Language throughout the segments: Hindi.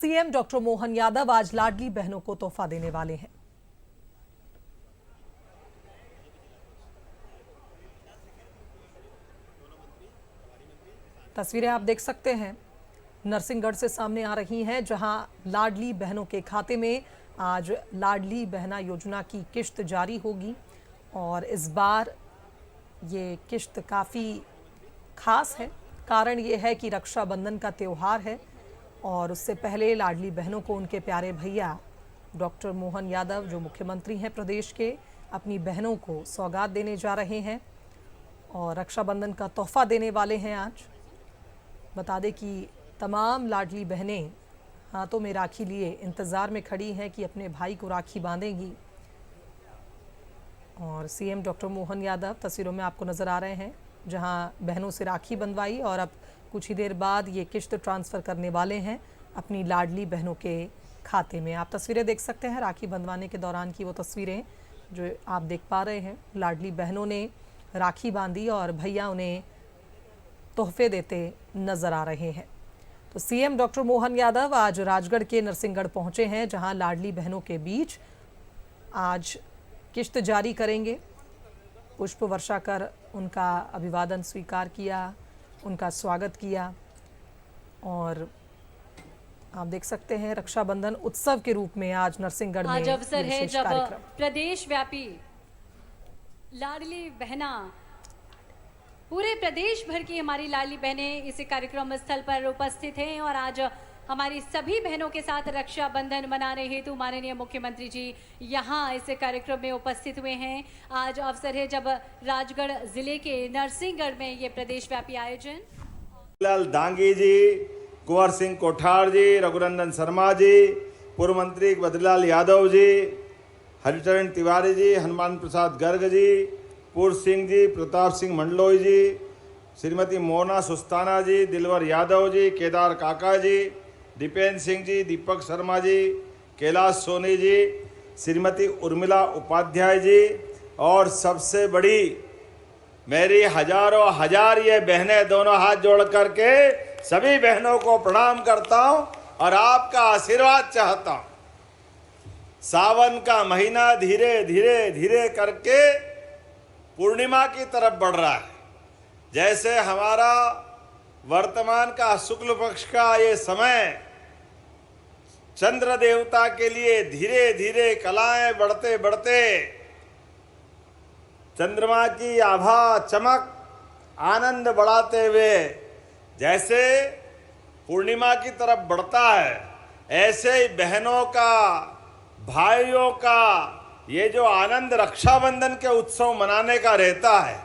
सीएम डॉक्टर मोहन यादव आज लाडली बहनों को तोहफा देने वाले हैं। तस्वीरें आप देख सकते हैं नरसिंहगढ़ से सामने आ रही हैं, जहां लाडली बहनों के खाते में आज लाडली बहना योजना की किश्त जारी होगी। और इस बार ये किश्त काफ़ी खास है। कारण ये है कि रक्षाबंधन का त्यौहार है और उससे पहले लाडली बहनों को उनके प्यारे भैया डॉक्टर मोहन यादव, जो मुख्यमंत्री हैं प्रदेश के, अपनी बहनों को सौगात देने जा रहे हैं और रक्षाबंधन का तोहफा देने वाले हैं। आज बता दें कि तमाम लाडली बहनें हाथों में राखी लिए इंतज़ार में खड़ी हैं कि अपने भाई को राखी बांधेंगी। और सीएम डॉक्टर मोहन यादव तस्वीरों में आपको नज़र आ रहे हैं, जहां बहनों से राखी बंधवाई और अब कुछ ही देर बाद ये किश्त ट्रांसफ़र करने वाले हैं अपनी लाडली बहनों के खाते में। आप तस्वीरें देख सकते हैं राखी बंधवाने के दौरान की वो तस्वीरें जो आप देख पा रहे हैं। लाडली बहनों ने राखी बांधी और भैया उन्हें तोहफे देते नज़र आ रहे हैं। तो सीएम डॉक्टर मोहन यादव आज राजगढ़ के नरसिंहगढ़ पहुंचे हैं, जहां लाडली बहनों के बीच आज किश्त जारी करेंगे। पुष्प वर्षा कर उनका अभिवादन स्वीकार किया, उनका स्वागत किया। और आप देख सकते हैं रक्षाबंधन उत्सव के रूप में आज नरसिंहगढ़ में आज अवसर है जब कार्यक्रम। प्रदेश व्यापी लाडली बहना, पूरे प्रदेश भर की हमारी लाडली बहनें इस कार्यक्रम स्थल पर उपस्थित हैं और आज हमारी सभी बहनों के साथ रक्षाबंधन मनाने हेतु माननीय मुख्यमंत्री जी यहाँ इस कार्यक्रम में उपस्थित हुए हैं। आज अवसर है जब राजगढ़ जिले के नरसिंहगढ़ में ये प्रदेश व्यापी आयोजन लाल दांगी जी, कुंवर सिंह कोठार जी, रघुनंदन शर्मा जी, पूर्व मंत्री बद्रीलाल यादव जी, हरिचरण तिवारी जी, हनुमान प्रसाद गर्ग जी, पूर्व सिंह जी, प्रताप सिंह मंडलोई जी, श्रीमती मोना सुस्ताना जी, दिलवर यादव जी, केदार काका जी, दीपेंद्र सिंह जी, दीपक शर्मा जी, कैलाश सोनी जी, श्रीमती उर्मिला उपाध्याय जी और सबसे बड़ी मेरी हजारों हजार ये बहनें, दोनों हाथ जोड़ करके सभी बहनों को प्रणाम करता हूं और आपका आशीर्वाद चाहता हूं। सावन का महीना धीरे धीरे धीरे करके पूर्णिमा की तरफ बढ़ रहा है। जैसे हमारा वर्तमान का शुक्ल पक्ष का ये समय चंद्र देवता के लिए धीरे धीरे कलाएं बढ़ते बढ़ते चंद्रमा की आभा चमक आनंद बढ़ाते हुए जैसे पूर्णिमा की तरफ बढ़ता है, ऐसे ही बहनों का, भाइयों का ये जो आनंद रक्षाबंधन के उत्सव मनाने का रहता है,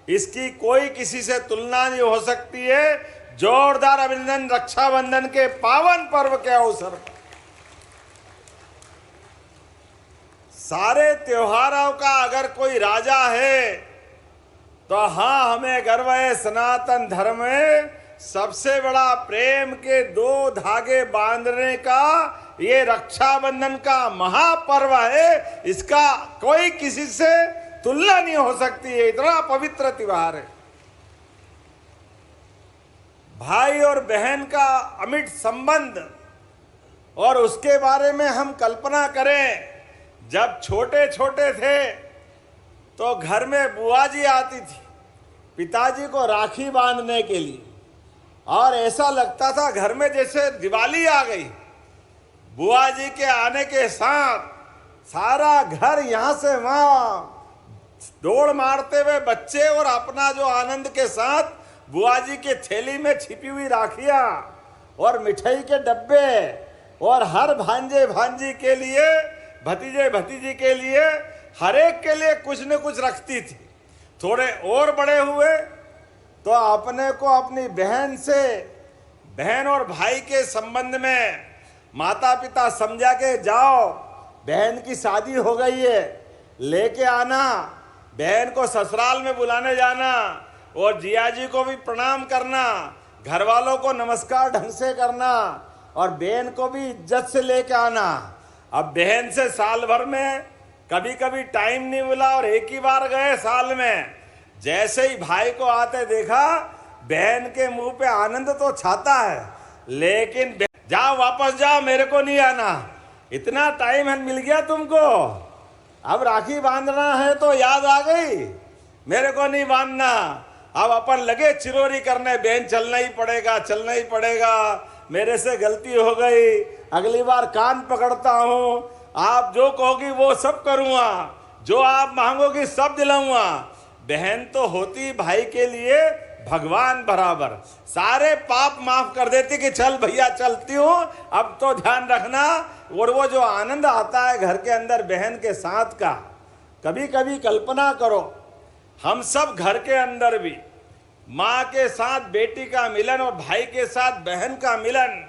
इसकी कोई किसी से तुलना नहीं हो सकती है। जोरदार अभिनंदन रक्षाबंधन के पावन पर्व के अवसर पर। सारे त्योहारों का अगर कोई राजा है तो हाँ, हमें गर्व है। सनातन धर्म में सबसे बड़ा प्रेम के दो धागे बांधने का ये रक्षाबंधन का महापर्व है। इसका कोई किसी से तुलना नहीं हो सकती है, इतना पवित्र त्योहार है। भाई और बहन का अमिट संबंध, और उसके बारे में हम कल्पना करें, जब छोटे छोटे थे तो घर में बुआ जी आती थी पिताजी को राखी बांधने के लिए, और ऐसा लगता था घर में जैसे दिवाली आ गई। बुआ जी के आने के साथ सारा घर यहाँ से वहाँ दौड़ मारते हुए बच्चे और अपना जो आनंद के साथ बुआ जी के थैली में छिपी हुई राखियाँ और मिठाई के डब्बे, और हर भांजे भांजी के लिए, भतीजे भतीजी के लिए, हर एक के लिए कुछ न कुछ रखती थी। थोड़े और बड़े हुए तो अपने को अपनी बहन से, बहन और भाई के संबंध में माता पिता समझा के जाओ, बहन की शादी हो गई है, लेके आना, बहन को ससुराल में बुलाने जाना, और जिया जी को भी प्रणाम करना, घर वालों को नमस्कार ढंग से करना, और बहन को भी इज्जत से लेके आना। अब बहन से साल भर में कभी कभी टाइम नहीं मिला और एक ही बार गए साल में, जैसे ही भाई को आते देखा, बहन के मुंह पे आनंद तो छाता है, लेकिन जाओ वापस जाओ, मेरे को नहीं आना। इतना टाइम मिल गया तुमको, अब राखी बांधना है तो याद आ गई, मेरे को नहीं बांधना। अब अपन लगे चिरोरी करने, बहन चलना ही पड़ेगा, चलना ही पड़ेगा, मेरे से गलती हो गई, अगली बार कान पकड़ता हूं, आप जो कहोगी वो सब करूंगा, जो आप मांगोगी सब दिलाऊंगा। बहन तो होती भाई के लिए भगवान बराबर, सारे पाप माफ कर देती कि चल भैया चलती हूं, अब तो ध्यान रखना। और वो जो आनंद आता है घर के अंदर बहन के साथ का, कभी कभी कल्पना करो, हम सब घर के अंदर भी माँ के साथ बेटी का मिलन और भाई के साथ बहन का मिलन,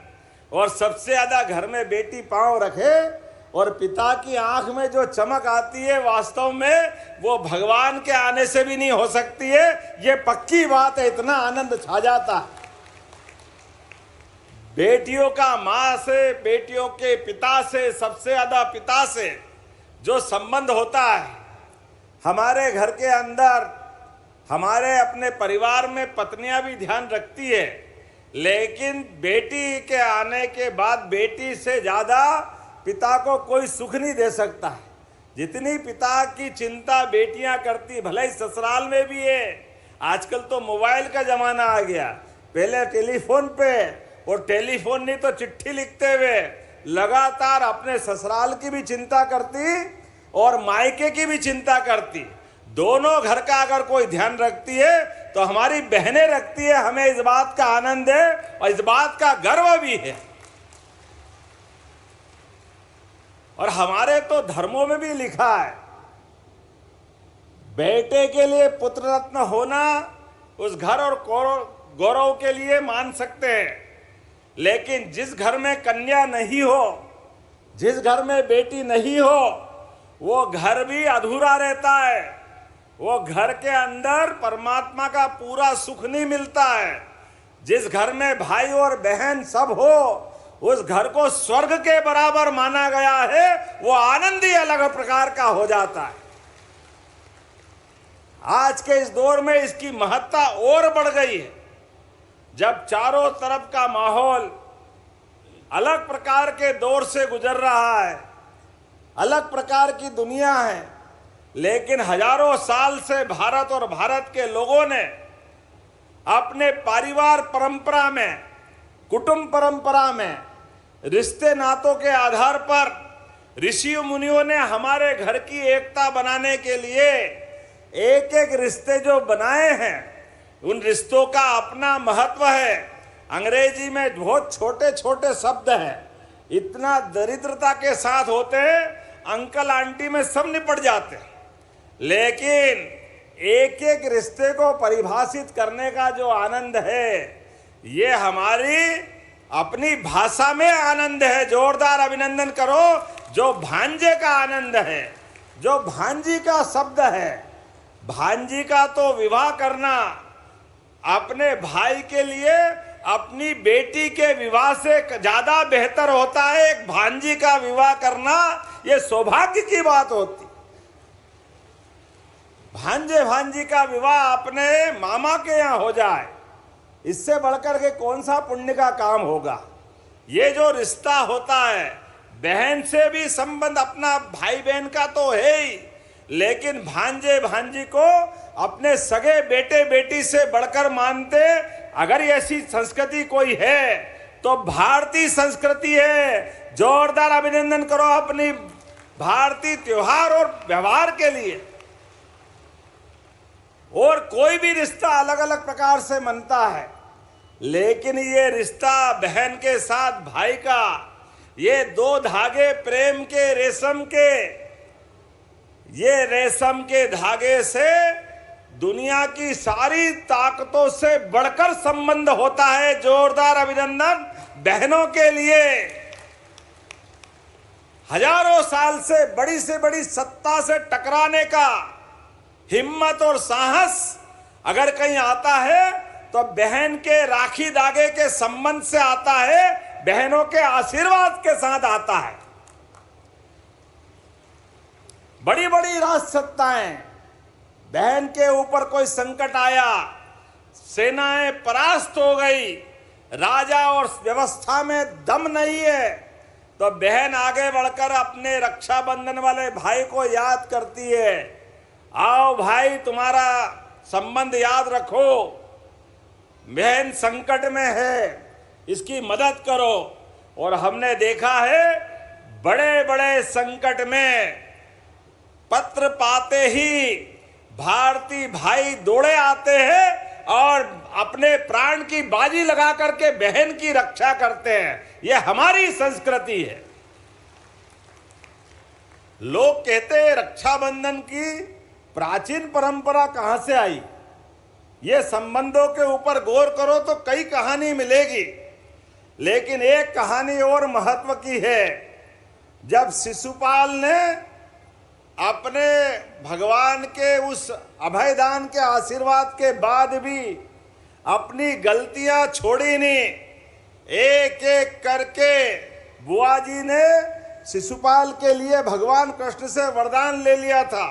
और सबसे ज्यादा घर में बेटी पांव रखे और पिता की आंख में जो चमक आती है, वास्तव में वो भगवान के आने से भी नहीं हो सकती है, ये पक्की बात है। इतना आनंद छा जाता है। बेटियों का माँ से, बेटियों के पिता से, सबसे ज्यादा पिता से जो संबंध होता है, हमारे घर के अंदर, हमारे अपने परिवार में पत्नियां भी ध्यान रखती है, लेकिन बेटी के आने के बाद बेटी से ज्यादा पिता को कोई सुख नहीं दे सकता है। जितनी पिता की चिंता बेटियां करती, भले ही ससुराल में भी है। आजकल तो मोबाइल का जमाना आ गया, पहले टेलीफोन पे, और टेलीफोन नहीं तो चिट्ठी लिखते हुए लगातार अपने ससुराल की भी चिंता करती और मायके की भी चिंता करती। दोनों घर का अगर कोई ध्यान रखती है तो हमारी बहनें रखती है। हमें इस बात का आनंद है और इस बात का गर्व भी है। और हमारे तो धर्मों में भी लिखा है, बेटे के लिए पुत्र रत्न होना उस घर और गौरव के लिए मान सकते हैं, लेकिन जिस घर में कन्या नहीं हो, जिस घर में बेटी नहीं हो, वो घर भी अधूरा रहता है। वो घर के अंदर परमात्मा का पूरा सुख नहीं मिलता है। जिस घर में भाई और बहन सब हो, उस घर को स्वर्ग के बराबर माना गया है। वो आनंद ही अलग प्रकार का हो जाता है। आज के इस दौर में इसकी महत्ता और बढ़ गई है, जब चारों तरफ का माहौल अलग प्रकार के दौर से गुजर रहा है, अलग प्रकार की दुनिया है, लेकिन हजारों साल से भारत और भारत के लोगों ने अपने परिवार परंपरा में, कुटुंब परंपरा में, रिश्ते नातों के आधार पर ऋषि मुनियों ने हमारे घर की एकता बनाने के लिए एक एक रिश्ते जो बनाए हैं, उन रिश्तों का अपना महत्व है। अंग्रेजी में बहुत छोटे छोटे शब्द हैं, इतना दरिद्रता के साथ होते हैं, अंकल आंटी में सब निपट जाते हैं, लेकिन एक एक रिश्ते को परिभाषित करने का जो आनंद है, ये हमारी अपनी भाषा में आनंद है। जोरदार अभिनंदन करो। जो भांजे का आनंद है, जो भांजी का शब्द है, भांजी का तो विवाह करना अपने भाई के लिए अपनी बेटी के विवाह से ज्यादा बेहतर होता है। एक भांजी का विवाह करना ये सौभाग्य की बात होती। भांजे भांजी का विवाह अपने मामा के यहाँ हो जाए, इससे बढ़कर के कौन सा पुण्य का काम होगा। ये जो रिश्ता होता है, बहन से भी संबंध अपना भाई बहन का तो है ही, लेकिन भांजे भांजी को अपने सगे बेटे बेटी से बढ़कर मानते। अगर ऐसी संस्कृति कोई है तो भारतीय संस्कृति है। जोरदार अभिनंदन करो अपनी भारतीय त्योहार और व्यवहार के लिए। और कोई भी रिश्ता अलग अलग प्रकार से मनता है, लेकिन ये रिश्ता बहन के साथ भाई का, ये दो धागे प्रेम के, रेशम के, ये रेशम के धागे से दुनिया की सारी ताकतों से बढ़कर संबंध होता है। जोरदार अभिनंदन बहनों के लिए। हजारों साल से बड़ी सत्ता से टकराने का हिम्मत और साहस अगर कहीं आता है तो बहन के राखी धागे के संबंध से आता है, बहनों के आशीर्वाद के साथ आता है। बड़ी बड़ी राजसत्ताएं, बहन के ऊपर कोई संकट आया, सेनाएं परास्त हो गई, राजा और व्यवस्था में दम नहीं है, तो बहन आगे बढ़कर अपने रक्षाबंधन वाले भाई को याद करती है, आओ भाई तुम्हारा संबंध याद रखो, बहन संकट में है, इसकी मदद करो। और हमने देखा है बड़े बड़े संकट में पत्र पाते ही भारतीय भाई दौड़े आते हैं और अपने प्राण की बाजी लगा करके बहन की रक्षा करते हैं। यह हमारी संस्कृति है। लोग कहते हैं रक्षाबंधन की प्राचीन परंपरा कहां से आई। ये संबंधों के ऊपर गौर करो तो कई कहानी मिलेगी, लेकिन एक कहानी और महत्व की है। जब शिशुपाल ने अपने भगवान के उस अभयदान के आशीर्वाद के बाद भी अपनी गलतियां छोड़ी नहीं, एक एक करके बुआ जी ने शिशुपाल के लिए भगवान कृष्ण से वरदान ले लिया था।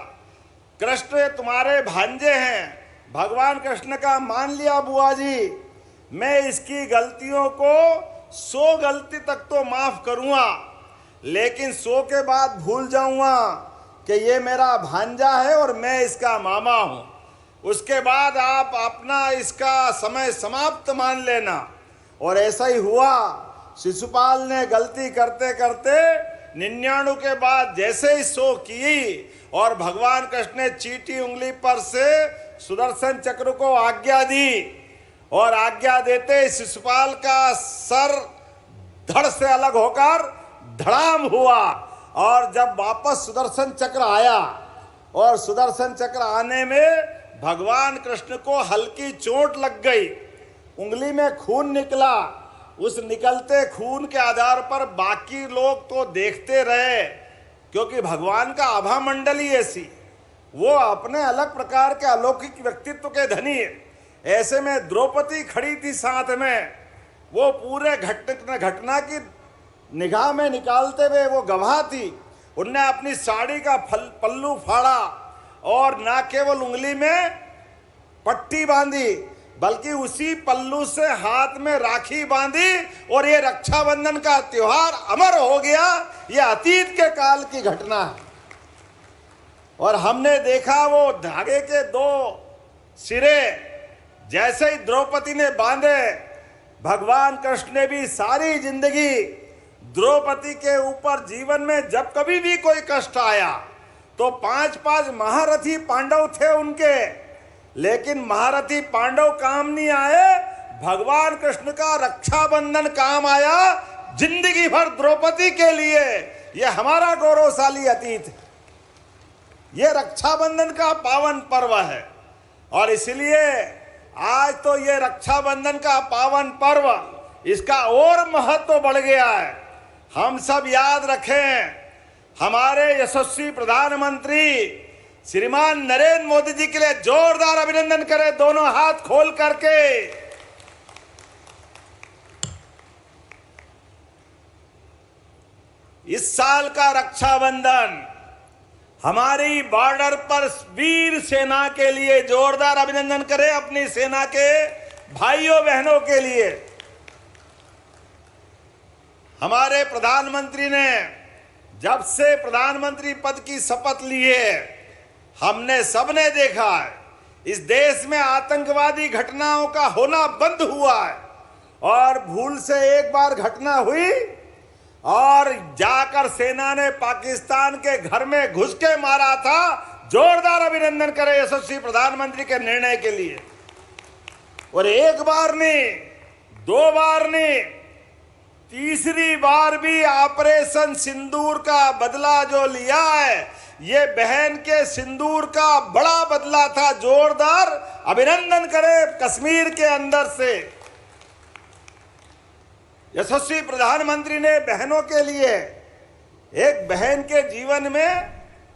कृष्ण तुम्हारे भांजे हैं। भगवान कृष्ण का मान लिया बुआ जी, मैं इसकी गलतियों को 100 गलती तक तो माफ करूंगा, लेकिन 100 के बाद भूल जाऊंगा कि ये मेरा भांजा है और मैं इसका मामा हूं। उसके बाद आप अपना इसका समय समाप्त मान लेना। और ऐसा ही हुआ। शिशुपाल ने गलती करते करते 99 के बाद जैसे ही 100 की और भगवान कृष्ण ने चीटी उंगली पर से सुदर्शन चक्र को आज्ञा दी और आज्ञा देते शिशुपाल का सर धड़ से अलग होकर धड़ाम हुआ। और जब वापस सुदर्शन चक्र आया और सुदर्शन चक्र आने में भगवान कृष्ण को हल्की चोट लग गई, उंगली में खून निकला। उस निकलते खून के आधार पर बाकी लोग तो देखते रहे, क्योंकि भगवान का आभा मंडली ऐसी, वो अपने अलग प्रकार के अलौकिक व्यक्तित्व के धनी है। ऐसे में द्रौपदी खड़ी थी साथ में, वो पूरे घटना की निगाह में निकालते हुए वो गवाह थी। उनने अपनी साड़ी का पल्लू फाड़ा और ना केवल उंगली में पट्टी बांधी, बल्कि उसी पल्लू से हाथ में राखी बांधी और ये रक्षाबंधन का त्योहार अमर हो गया। ये अतीत के काल की घटना है। और हमने देखा वो धागे के 2 सिरे जैसे ही द्रौपदी ने बांधे, भगवान कृष्ण ने भी सारी जिंदगी द्रौपदी के ऊपर जीवन में जब कभी भी कोई कष्ट आया तो 5-5 महारथी पांडव थे उनके, लेकिन महारथी पांडव काम नहीं आए, भगवान कृष्ण का रक्षाबंधन काम आया जिंदगी भर द्रौपदी के लिए। यह हमारा गौरवशाली अतीत है। यह रक्षाबंधन का पावन पर्व है और इसलिए आज तो ये रक्षाबंधन का पावन पर्व, इसका और महत्व बढ़ गया है। हम सब याद रखें, हमारे यशस्वी प्रधानमंत्री श्रीमान नरेंद्र मोदी जी के लिए जोरदार अभिनंदन करें, दोनों हाथ खोल करके। इस साल का रक्षाबंधन हमारी बॉर्डर पर वीर सेना के लिए जोरदार अभिनंदन करें, अपनी सेना के भाइयों बहनों के लिए। हमारे प्रधानमंत्री ने जब से प्रधानमंत्री पद की शपथ ली है, हमने सबने देखा है इस देश में आतंकवादी घटनाओं का होना बंद हुआ है। और भूल से एक बार घटना हुई और जाकर सेना ने पाकिस्तान के घर में घुस के मारा था। जोरदार अभिनंदन करें यशस्वी प्रधानमंत्री के निर्णय के लिए। और एक बार नहीं, 2 बार नहीं, तीसरी बार भी ऑपरेशन सिंदूर का बदला जो लिया है, ये बहन के सिंदूर का बड़ा बदला था। जोरदार अभिनंदन करें कश्मीर के अंदर से। यशस्वी प्रधानमंत्री ने बहनों के लिए, एक बहन के जीवन में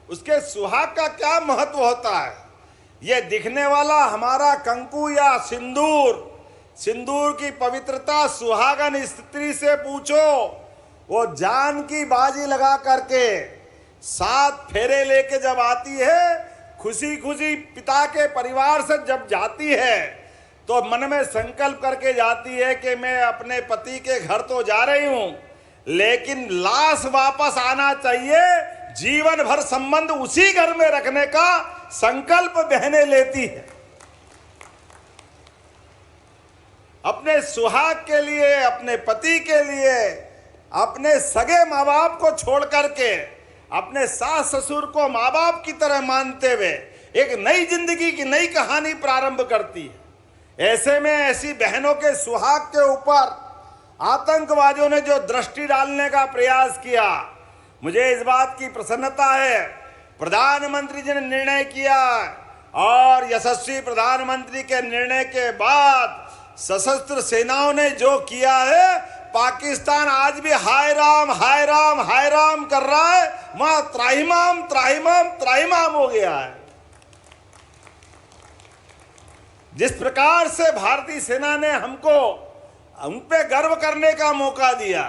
उसके सुहाग का क्या महत्व होता है, ये दिखने वाला हमारा कंकु या सिंदूर, सिंदूर की पवित्रता सुहागन स्त्री से पूछो। वो जान की बाजी लगा करके 7 फेरे लेके जब आती है, खुशी खुशी पिता के परिवार से जब जाती है, तो मन में संकल्प करके जाती है कि मैं अपने पति के घर तो जा रही हूं, लेकिन लाश वापस आना चाहिए, जीवन भर संबंध उसी घर में रखने का संकल्प बहनें लेती है। अपने सुहाग के लिए, अपने पति के लिए, अपने सगे माँ बाप को छोड़ करके अपने सास ससुर को माँ बाप की तरह मानते हुए एक नई जिंदगी की नई कहानी प्रारंभ करती है। ऐसे में ऐसी बहनों के सुहाग के ऊपर आतंकवादियों ने जो दृष्टि डालने का प्रयास किया, मुझे इस बात की प्रसन्नता है, प्रधानमंत्री जी ने निर्णय किया और यशस्वी प्रधानमंत्री के निर्णय के बाद सशस्त्र सेनाओं ने जो किया है, पाकिस्तान आज भी हाय राम हाय राम हाय राम कर रहा है, वहां त्राहिमाम त्राहिमाम त्राहिमाम हो गया है। जिस प्रकार से भारतीय सेना ने हमको हम पे गर्व करने का मौका दिया,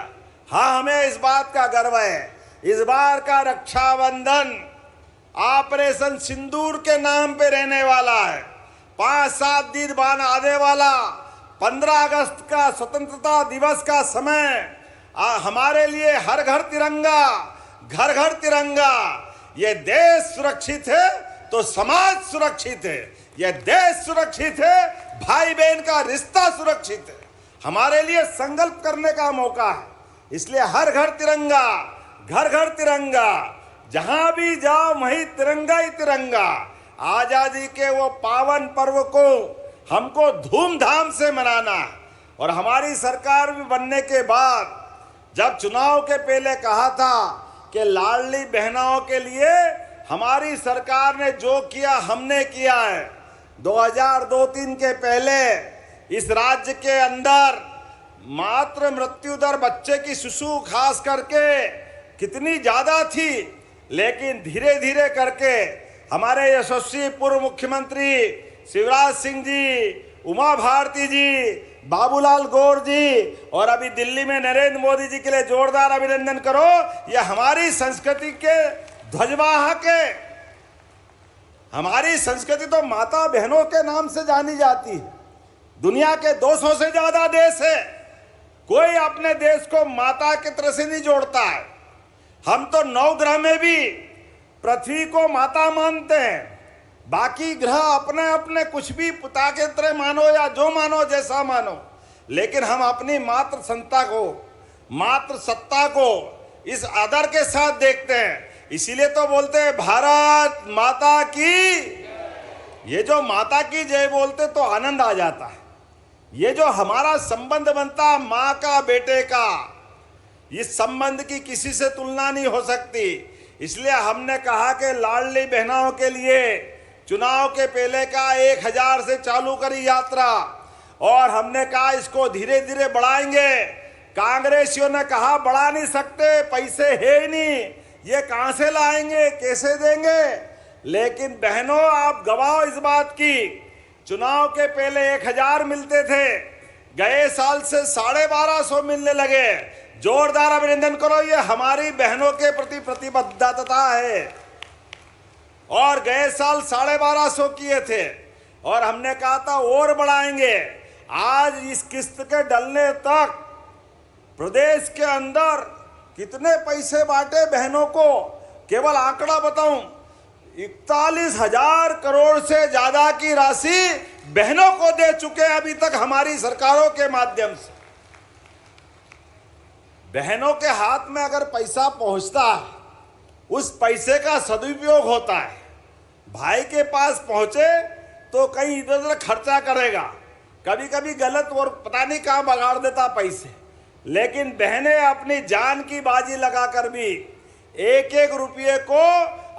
हाँ हमें इस बात का गर्व है। इस बार का रक्षाबंधन ऑपरेशन सिंदूर के नाम पे रहने वाला है। 5-7 दिन बाद आने वाला 15 अगस्त का स्वतंत्रता दिवस का समय हमारे लिए हर घर तिरंगा, घर घर तिरंगा। ये देश सुरक्षित है तो समाज सुरक्षित है, ये देश सुरक्षित है, भाई बहन का रिश्ता सुरक्षित है। हमारे लिए संकल्प करने का मौका है, इसलिए हर घर तिरंगा, घर घर तिरंगा, जहां भी जाओ वहीं तिरंगा ही तिरंगा। आजादी के वो पावन पर्व को हमको धूमधाम से मनाना है। और हमारी सरकार भी बनने के बाद जब चुनाव के पहले कहा था कि लाडली बहनों के लिए हमारी सरकार ने जो किया हमने किया है। 2002-3 के पहले इस राज्य के अंदर मातृ मृत्यु दर बच्चे की शिशु खास करके कितनी ज्यादा थी, लेकिन धीरे धीरे करके हमारे यशस्वी पूर्व मुख्यमंत्री शिवराज सिंह जी, उमा भारती जी, बाबूलाल गौर जी और अभी दिल्ली में नरेंद्र मोदी जी के लिए जोरदार अभिनंदन करो। यह हमारी संस्कृति के ध्वजवाहक है। हमारी संस्कृति तो माता बहनों के नाम से जानी जाती है। दुनिया के 200 से ज्यादा देश है, कोई अपने देश को माता की तरह से नहीं जोड़ता है। हम तो 9 ग्रह में भी पृथ्वी को माता मानते हैं, बाकी ग्रह अपने अपने कुछ भी पिता के तरह मानो या जो मानो जैसा मानो, लेकिन हम अपनी मातृ सत्ता को इस आदर के साथ देखते हैं। इसीलिए तो बोलते हैं भारत माता की। ये जो माता की जय बोलते तो आनंद आ जाता है। ये जो हमारा संबंध बनता माँ का बेटे का, इस संबंध की किसी से तुलना नहीं हो सकती। इसलिए हमने कहा कि लाडली बहनों के लिए चुनाव के पहले का 1000 से चालू करी यात्रा, और हमने कहा इसको धीरे धीरे बढ़ाएंगे। कांग्रेसियों ने कहा बढ़ा नहीं सकते, पैसे है ही नहीं, ये कहां से लाएंगे, कैसे देंगे। लेकिन बहनों आप गवाह इस बात की, चुनाव के पहले 1000 मिलते थे, गए साल से 1250 मिलने लगे। जोरदार अभिनंदन करो, ये हमारी बहनों के प्रति प्रतिबद्धता है। और गए साल 1250 किए थे और हमने कहा था और बढ़ाएंगे। आज इस किस्त के डलने तक प्रदेश के अंदर कितने पैसे बांटे बहनों को, केवल आंकड़ा बताऊं, 41,000 करोड़ से ज्यादा की राशि बहनों को दे चुके हैं अभी तक हमारी सरकारों के माध्यम से। बहनों के हाथ में अगर पैसा पहुंचता है, उस पैसे का सदुपयोग होता है। भाई के पास पहुंचे तो कहीं इधर उधर खर्चा करेगा, कभी कभी गलत और पता नहीं कहां बगाड़ देता पैसे। लेकिन बहनें अपनी जान की बाजी लगाकर भी एक एक रुपये को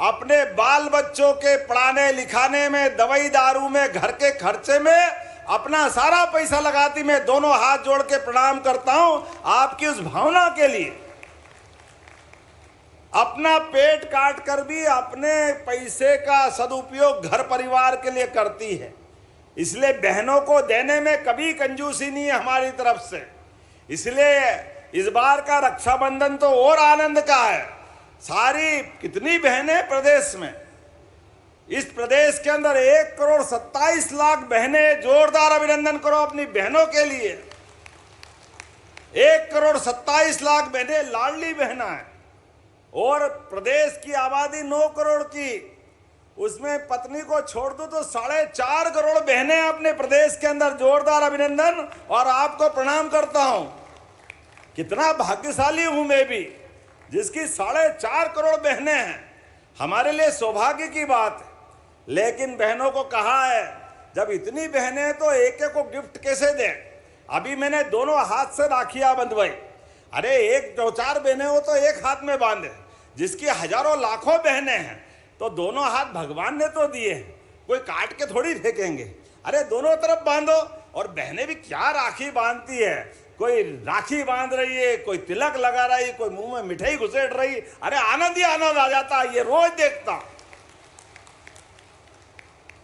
अपने बाल बच्चों के पढ़ाने लिखाने में, दवाई दारू में, घर के खर्चे में अपना सारा पैसा लगाती। मैं दोनों हाथ जोड़ के प्रणाम करता हूं आपकी उस भावना के लिए। अपना पेट काट कर भी अपने पैसे का सदुपयोग घर परिवार के लिए करती है। इसलिए बहनों को देने में कभी कंजूसी नहीं है हमारी तरफ से। इसलिए इस बार का रक्षाबंधन तो और आनंद का है। सारी कितनी बहनें प्रदेश में इस प्रदेश के अंदर 1,27,00,000 बहनें, जोरदार अभिनंदन करो अपनी बहनों के लिए। 1,27,00,000 बहनें लाडली बहना है और प्रदेश की आबादी 9 करोड़ की, उसमें पत्नी को छोड़ दो तो 4.5 करोड़ बहनें अपने प्रदेश के अंदर। जोरदार अभिनंदन और आपको प्रणाम करता हूं। कितना भाग्यशाली हूं मैं भी, जिसकी 4.5 करोड़ बहनें हैं। हमारे लिए सौभाग्य की बात है। लेकिन बहनों को कहा है, जब इतनी बहनें हैं तो एक एक को गिफ्ट कैसे दें। अभी मैंने दोनों हाथ से राखियां बंधवाई। अरे 1-2-4 बहनें हो तो एक हाथ में बांधे, जिसकी हजारों लाखों बहनें हैं तो दोनों हाथ भगवान ने तो दिए हैं, कोई काट के थोड़ी फेंकेंगे। अरे दोनों तरफ बांधो। और बहनें भी क्या राखी बांधती है, कोई राखी बांध रही है, कोई तिलक लगा रही है, कोई मुंह में मिठाई घुसेड़ रही। अरे आनंद ही आनंद आ जाता है, ये रोज देखता।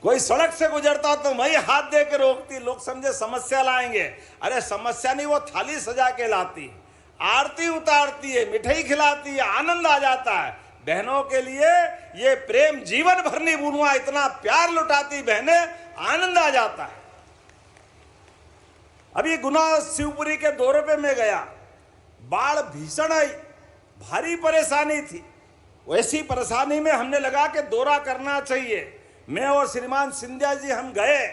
कोई सड़क से गुजरता तो मैं हाथ दे के रोकती, लोग समझे समस्या लाएंगे। अरे समस्या नहीं, वो थाली सजा के लाती, आरती उतारती है, मिठाई खिलाती है, आनंद आ जाता है। बहनों के लिए ये प्रेम जीवन भर नहीं भूलूंगा, इतना प्यार लुटाती बहनें, आनंद आ जाता है। अभी गुना शिवपुरी के दौरे पे मैं गया, बाढ़ भीषण आई, भारी परेशानी थी। वैसी परेशानी में हमने लगा कि दौरा करना चाहिए। मैं और श्रीमान सिंधिया जी हम गए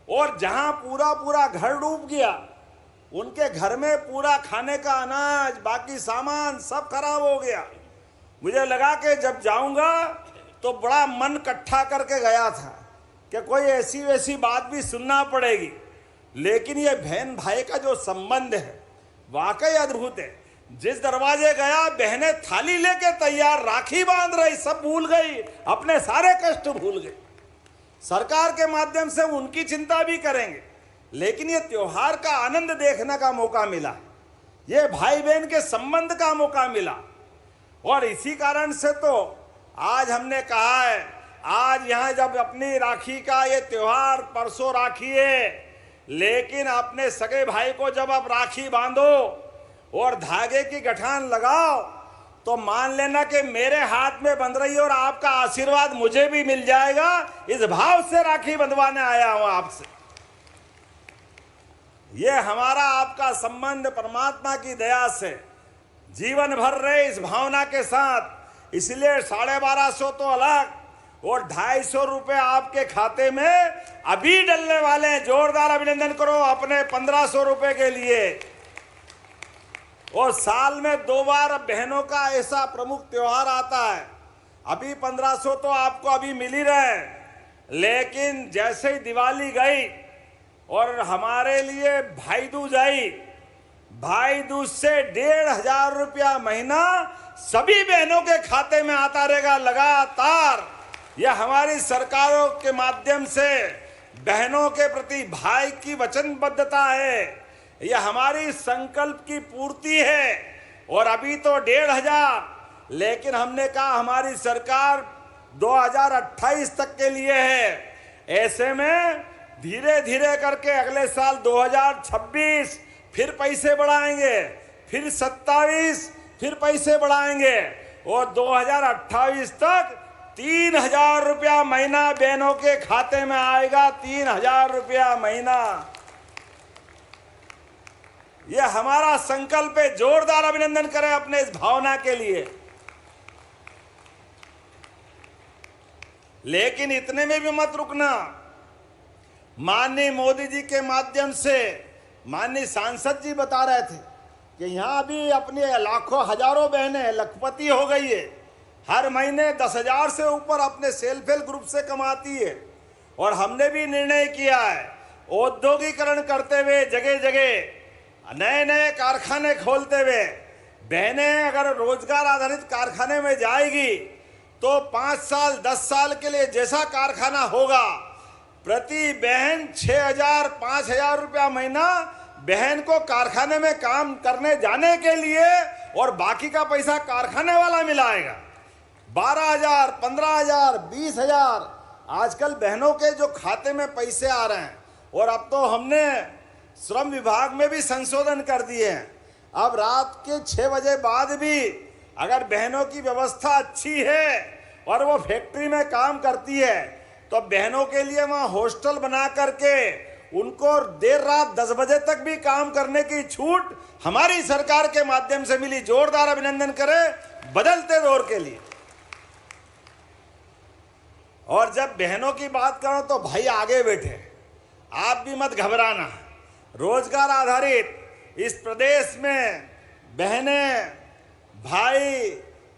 और जहां पूरा घर डूब गया, उनके घर में पूरा खाने का अनाज, बाकी सामान सब खराब हो गया। मुझे लगा कि जब जाऊंगा तो बड़ा मन इकट्ठा करके गया था कि कोई ऐसी वैसी बात भी सुनना पड़ेगी। लेकिन ये बहन भाई का जो संबंध है वाकई अद्भुत है। जिस दरवाजे गया, बहनें थाली लेके तैयार, राखी बांध रही, सब भूल गई, अपने सारे कष्ट भूल गई। सरकार के माध्यम से उनकी चिंता भी करेंगे, लेकिन ये त्योहार का आनंद देखने का मौका मिला, ये भाई बहन के संबंध का मौका मिला। और इसी कारण से तो आज हमने कहा है, आज यहाँ जब अपनी राखी का ये त्योहार, परसों राखी है, लेकिन अपने सगे भाई को जब आप राखी बांधो और धागे की गठान लगाओ तो मान लेना कि मेरे हाथ में बंध रही है और आपका आशीर्वाद मुझे भी मिल जाएगा। इस भाव से राखी बंधवाने आया हूं आपसे। ये हमारा आपका संबंध परमात्मा की दया से जीवन भर रहे इस भावना के साथ। इसलिए 1250 तो अलग और 250 रुपए आपके खाते में अभी डलने वाले हैं। जोरदार अभिनंदन करो अपने 1500 रुपए के लिए। और साल में 2 बार बहनों का ऐसा प्रमुख त्योहार आता है। अभी 1500 तो आपको अभी मिल ही रहे, लेकिन जैसे ही दिवाली गई और हमारे लिए भाई दूज आई, भाई दूज से 1,500 रुपया महीना सभी बहनों के खाते में आता रहेगा लगातार। यह हमारी सरकारों के माध्यम से बहनों के प्रति भाई की वचनबद्धता है, यह हमारी संकल्प की पूर्ति है। और अभी तो 1,500, लेकिन हमने कहा हमारी सरकार 2028 तक के लिए है। ऐसे में धीरे धीरे करके अगले साल 2026 फिर पैसे बढ़ाएंगे, फिर 27 फिर पैसे बढ़ाएंगे और 2028 तक 3,000 रुपया महीना बहनों के खाते में आएगा। 3,000 रुपया महीना, यह हमारा संकल्प है। जोरदार अभिनंदन करें अपने इस भावना के लिए। लेकिन इतने में भी मत रुकना। माननीय मोदी जी के माध्यम से माननीय सांसद जी बता रहे थे कि यहाँ भी अपनी लाखों हजारों बहनें लखपति हो गई है। हर महीने 10,000 से ऊपर अपने सेल्फ हेल्प ग्रुप से कमाती है। और हमने भी निर्णय किया है, औद्योगिकरण करते हुए जगह जगह नए नए कारखाने खोलते हुए बहनें अगर रोजगार आधारित कारखाने में जाएगी तो 5 साल 10 साल के लिए जैसा कारखाना होगा, प्रति बहन 6,000 5,000 रुपया महीना बहन को कारखाने में काम करने जाने के लिए और बाकी का पैसा कारखाने वाला मिलाएगा। 12,000 15,000 20,000 आजकल बहनों के जो खाते में पैसे आ रहे हैं। और अब तो हमने श्रम विभाग में भी संशोधन कर दिए हैं। अब रात के 6 बजे बाद भी अगर बहनों की व्यवस्था अच्छी है और वो फैक्ट्री में काम करती है तो बहनों के लिए वहां हॉस्टल बना करके उनको देर रात 10 बजे तक भी काम करने की छूट हमारी सरकार के माध्यम से मिली। जोरदार अभिनंदन करें बदलते दौर के लिए। और जब बहनों की बात करो तो भाई आगे बैठे, आप भी मत घबराना। रोजगार आधारित इस प्रदेश में बहनें, भाई,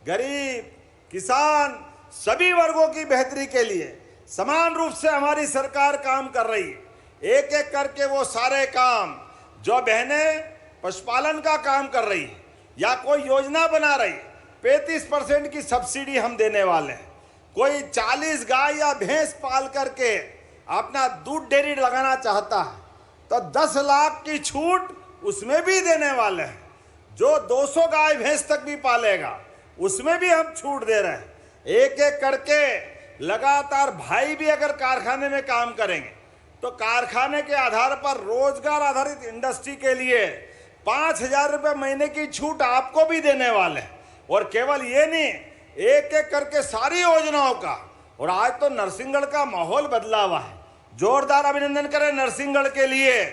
गरीब, किसान सभी वर्गों की बेहतरी के लिए समान रूप से हमारी सरकार काम कर रही है। एक एक करके वो सारे काम जो बहनें पशुपालन का काम कर रही है या कोई योजना बना रही है, 35% की सब्सिडी हम देने वाले हैं। कोई 40 गाय या भैंस पाल करके अपना दूध डेयरी लगाना चाहता है तो 10 लाख की छूट उसमें भी देने वाले हैं। जो 200 गाय भैंस तक भी पालेगा उसमें भी हम छूट दे रहे हैं। एक एक करके लगातार भाई भी अगर कारखाने में काम करेंगे तो कारखाने के आधार पर रोजगार आधारित इंडस्ट्री के लिए 5,000 रुपये महीने की छूट आपको भी देने वाले हैं। और केवल ये नहीं, एक एक करके सारी योजनाओं का। और आज तो नरसिंहगढ़ का माहौल बदला हुआ है। जोरदार अभिनंदन करें नरसिंहगढ़ के लिए।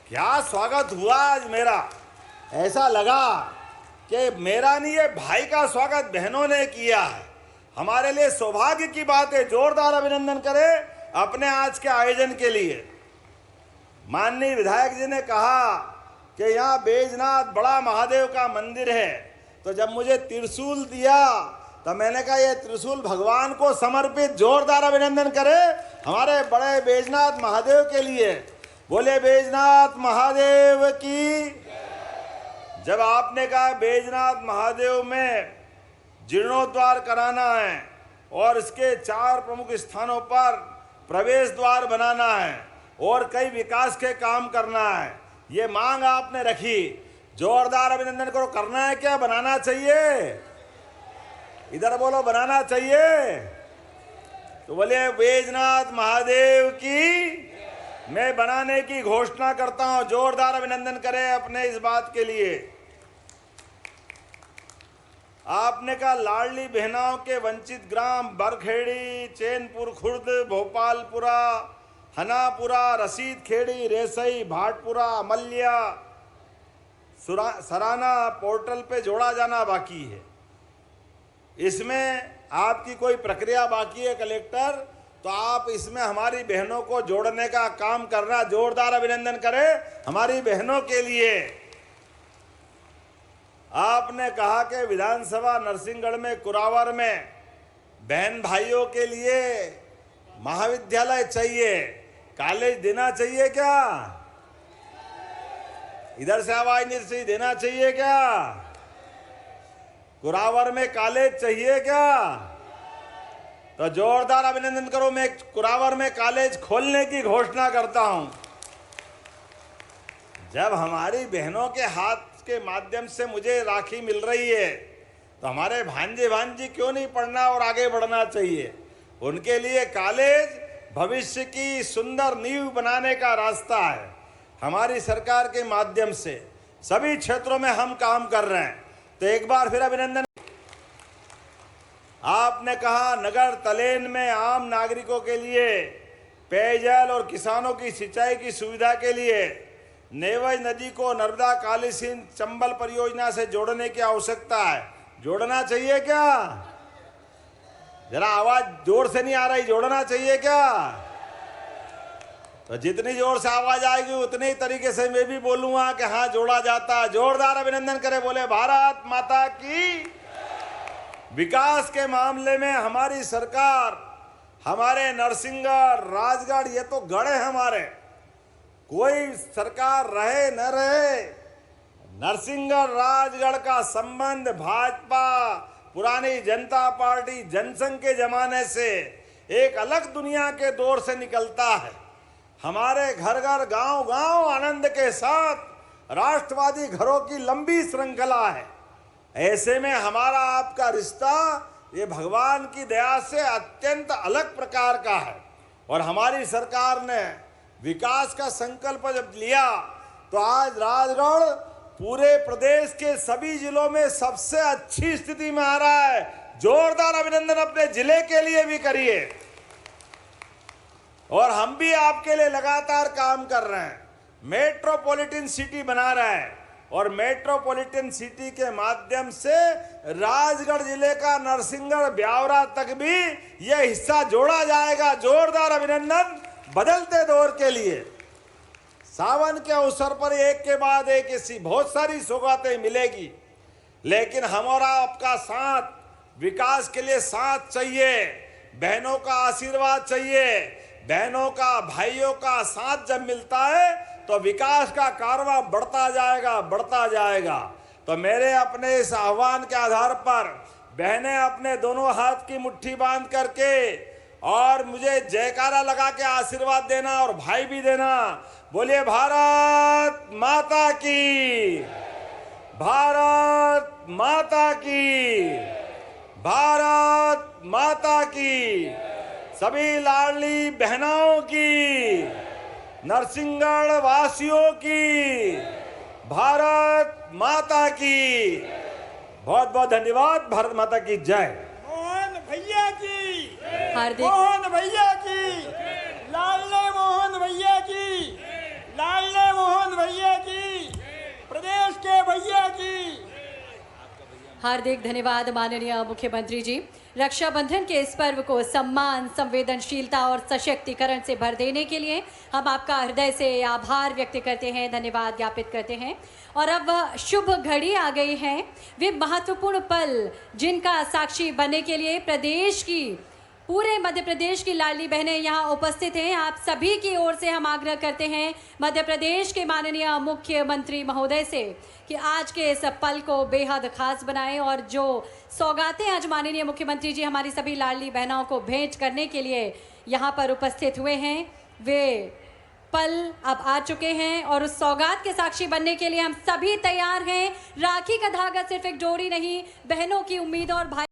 क्या स्वागत हुआ आज मेरा, ऐसा लगा कि मेरा नहीं, ये भाई का स्वागत बहनों ने किया है। हमारे लिए सौभाग्य की बात है। जोरदार अभिनंदन करें अपने आज के आयोजन के लिए। माननीय विधायक जी ने कहा कि यहाँ बैजनाथ बड़ा महादेव का मंदिर है, तो जब मुझे त्रिशूल दिया तो मैंने कहा ये त्रिशूल भगवान को समर्पित। जोरदार अभिनंदन करें हमारे बड़े बैजनाथ महादेव के लिए। बोले बैजनाथ महादेव की। जब आपने कहा बैजनाथ महादेव में जीर्णोद्धार कराना है और इसके 4 प्रमुख स्थानों पर प्रवेश द्वार बनाना है और कई विकास के काम करना है, ये मांग आपने रखी। जोरदार अभिनंदन करो। करना है क्या, बनाना चाहिए? इधर बोलो, बनाना चाहिए। तो बोले बैजनाथ महादेव की मैं बनाने की घोषणा करता हूं। जोरदार अभिनंदन करें अपने इस बात के लिए। आपने कहा लाडली बहनाओं के वंचित ग्राम बरखेड़ी, चैनपुर खुर्द, भोपालपुरा, हनापुरा, रसीद खेड़ी, रेसई, भाटपुरा, अमल्या, सराना पोर्टल पे जोड़ा जाना बाकी है। इसमें आपकी कोई प्रक्रिया बाकी है कलेक्टर, तो आप इसमें हमारी बहनों को जोड़ने का काम करना। जोरदार अभिनंदन करें हमारी बहनों के लिए। आपने कहा कि विधानसभा नरसिंहगढ़ में कुरावर में बहन भाइयों के लिए महाविद्यालय चाहिए, कॉलेज देना चाहिए क्या? इधर से आवाज नहीं सी, देना चाहिए क्या? कुरावर में कॉलेज चाहिए क्या? तो जोरदार अभिनंदन करो। मैं कुरावर में कॉलेज खोलने की घोषणा करता हूं। जब हमारी बहनों के हाथ के माध्यम से मुझे राखी मिल रही है तो हमारे भांजे भांजी क्यों नहीं पढ़ना और आगे बढ़ना चाहिए? उनके लिए कॉलेज भविष्य की सुंदर नींव बनाने का रास्ता है। हमारी सरकार के माध्यम से सभी क्षेत्रों में हम काम कर रहे हैं। तो एक बार फिर अभिनंदन। आपने कहा नगर तलेन में आम नागरिकों के लिए पेयजल और किसानों की सिंचाई की सुविधा के लिए नेवज नदी को नर्मदा काली सिंध चंबल परियोजना से जोड़ने की आवश्यकता है। जोड़ना चाहिए क्या? जरा आवाज जोर से नहीं आ रही, जोड़ना चाहिए क्या? तो जितनी जोर से आवाज आएगी उतने ही तरीके से मैं भी बोलूंगा कि हाँ जोड़ा जाता है। जोरदार अभिनंदन करें। बोले भारत माता की। विकास के मामले में हमारी सरकार, हमारे नरसिंहगढ़, राजगढ़, ये तो गढ़ है हमारे। कोई सरकार रहे न रहे, नरसिंहगढ़ राजगढ़ का संबंध भाजपा, पुरानी जनता पार्टी, जनसंघ के जमाने से एक अलग दुनिया के दौर से निकलता है। हमारे घर घर, गांव गांव आनंद के साथ राष्ट्रवादी घरों की लंबी श्रृंखला है। ऐसे में हमारा आपका रिश्ता ये भगवान की दया से अत्यंत अलग प्रकार का है। और हमारी सरकार ने विकास का संकल्प जब लिया तो आज राजगढ़ पूरे प्रदेश के सभी जिलों में सबसे अच्छी स्थिति में आ रहा है। जोरदार अभिनंदन अपने जिले के लिए भी करिए। और हम भी आपके लिए लगातार काम कर रहे हैं। मेट्रोपॉलिटन सिटी बना रहा है और मेट्रोपॉलिटन सिटी के माध्यम से राजगढ़ जिले का नरसिंहगढ़ ब्यावरा तक भी यह हिस्सा जोड़ा जाएगा। जोरदार अभिनंदन बदलते दौर के लिए। सावन के अवसर पर एक के बाद एक ऐसी बहुत सारी सौगातें मिलेगी, लेकिन हमारा आपका साथ, विकास के लिए साथ चाहिए, बहनों का आशीर्वाद चाहिए। बहनों का, भाइयों का साथ जब मिलता है तो विकास का कारवां बढ़ता जाएगा, बढ़ता जाएगा। तो मेरे अपने इस आह्वान के आधार पर बहनें अपने दोनों हाथ की मुट्ठी बांध करके और मुझे जयकारा लगा के आशीर्वाद देना और भाई भी देना। बोलिए भारत माता की, भारत माता की, भारत माता की। सभी लाडली बहनों की, नरसिंहगढ़ वासियों की, भारत माता की। बहुत बहुत धन्यवाद। भारत माता की जय। मोहन भैया की, हार्दिक मोहन भैया की, लाडले मोहन भैया की, लाडले मोहन भैया की, प्रदेश के भैया की। हार्दिक धन्यवाद माननीय मुख्यमंत्री जी। रक्षाबंधन के इस पर्व को सम्मान, संवेदनशीलता और सशक्तिकरण से भर देने के लिए हम आपका हृदय से आभार व्यक्त करते हैं, धन्यवाद ज्ञापित करते हैं। और अब वह शुभ घड़ी आ गई है, वे महत्वपूर्ण पल जिनका साक्षी बनने के लिए प्रदेश की, पूरे मध्य प्रदेश की लाडली बहनें यहाँ उपस्थित हैं। आप सभी की ओर से हम आग्रह करते हैं मध्य प्रदेश के माननीय मुख्यमंत्री महोदय से कि आज के इस पल को बेहद खास बनाएं और जो सौगातें आज माननीय मुख्यमंत्री जी हमारी सभी लाडली बहनों को भेंट करने के लिए यहाँ पर उपस्थित हुए हैं, वे पल अब आ चुके हैं और उस सौगात के साक्षी बनने के लिए हम सभी तैयार हैं। राखी का धागा सिर्फ एक डोरी नहीं, बहनों की उम्मीद और भाई